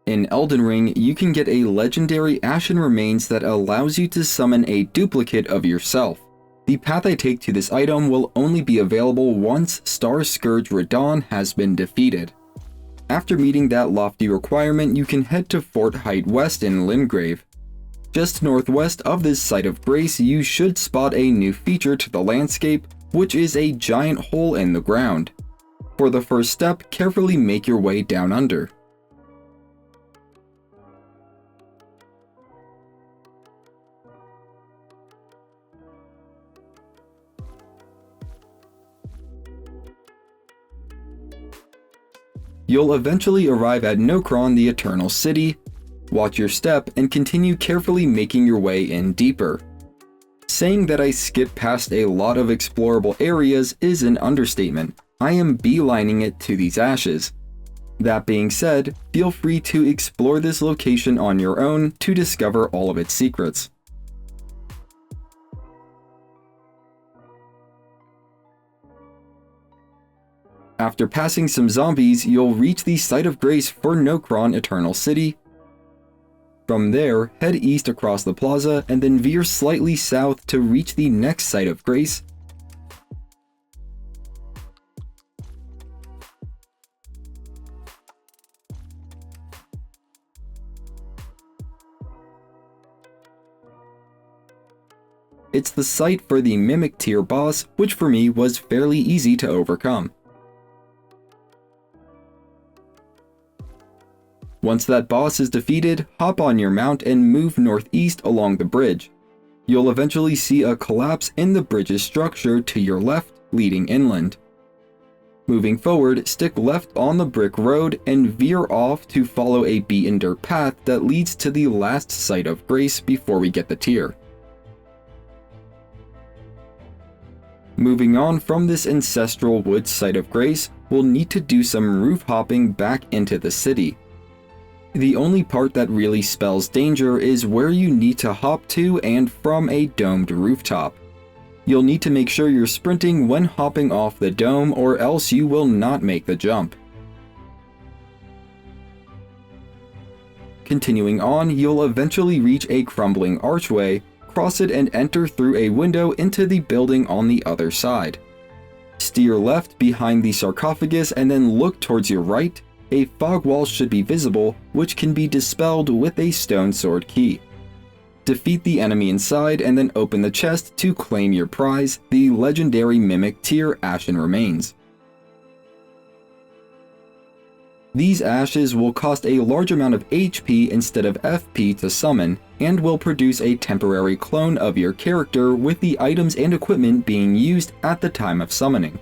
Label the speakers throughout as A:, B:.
A: In Elden Ring, you can get a legendary Ashen Remains that allows you to summon a duplicate of yourself. The path I take to this item will only be available once Starscourge Radahn has been defeated. After meeting that lofty requirement, you can head to Fort Haight West in Limgrave. Just northwest of this site of grace, you should spot a new feature to the landscape, which is a giant hole in the ground. For the first step, carefully make your way down under. You'll eventually arrive at Nokron, the Eternal City. Watch your step and continue carefully making your way in deeper. Saying that I skipped past a lot of explorable areas is an understatement. I am beelining it to these ashes. That being said, feel free to explore this location on your own to discover all of its secrets. After passing some zombies, you'll reach the site of grace for Nokron Eternal City. From there, head east across the plaza and then veer slightly south to reach the next site of grace. It's the site for the Mimic tier boss, which for me was fairly easy to overcome. Once that boss is defeated, hop on your mount and move northeast along the bridge. You'll eventually see a collapse in the bridge's structure to your left, leading inland. Moving forward, stick left on the brick road and veer off to follow a beaten dirt path that leads to the last site of grace before we get the tier. Moving on from this Ancestral Woods site of grace, we'll need to do some roof hopping back into the city. The only part that really spells danger is where you need to hop to and from a domed rooftop. You'll need to make sure you're sprinting when hopping off the dome or else you will not make the jump. Continuing on, you'll eventually reach a crumbling archway, cross it and enter through a window into the building on the other side. Steer left behind the sarcophagus and then look towards your right. A fog wall should be visible, which can be dispelled with a stone sword key. Defeat the enemy inside and then open the chest to claim your prize, the legendary Mimic tier Ashen Remains. These ashes will cost a large amount of HP instead of FP to summon, and will produce a temporary clone of your character with the items and equipment being used at the time of summoning.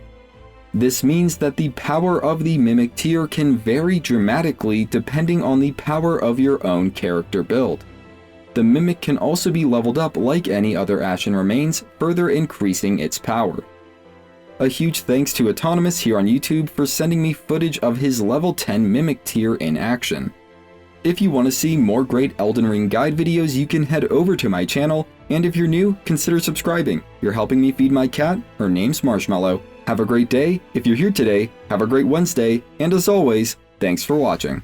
A: This means that the power of the Mimic tier can vary dramatically depending on the power of your own character build. The Mimic can also be leveled up like any other Ashen Remains, further increasing its power. A huge thanks to Autonomous here on YouTube for sending me footage of his level 10 Mimic tier in action. If you want to see more great Elden Ring guide videos, you can head over to my channel, and if you're new, consider subscribing. You're helping me feed my cat, her name's Marshmallow. Have a great day. If you're here today, have a great Wednesday, and as always, thanks for watching.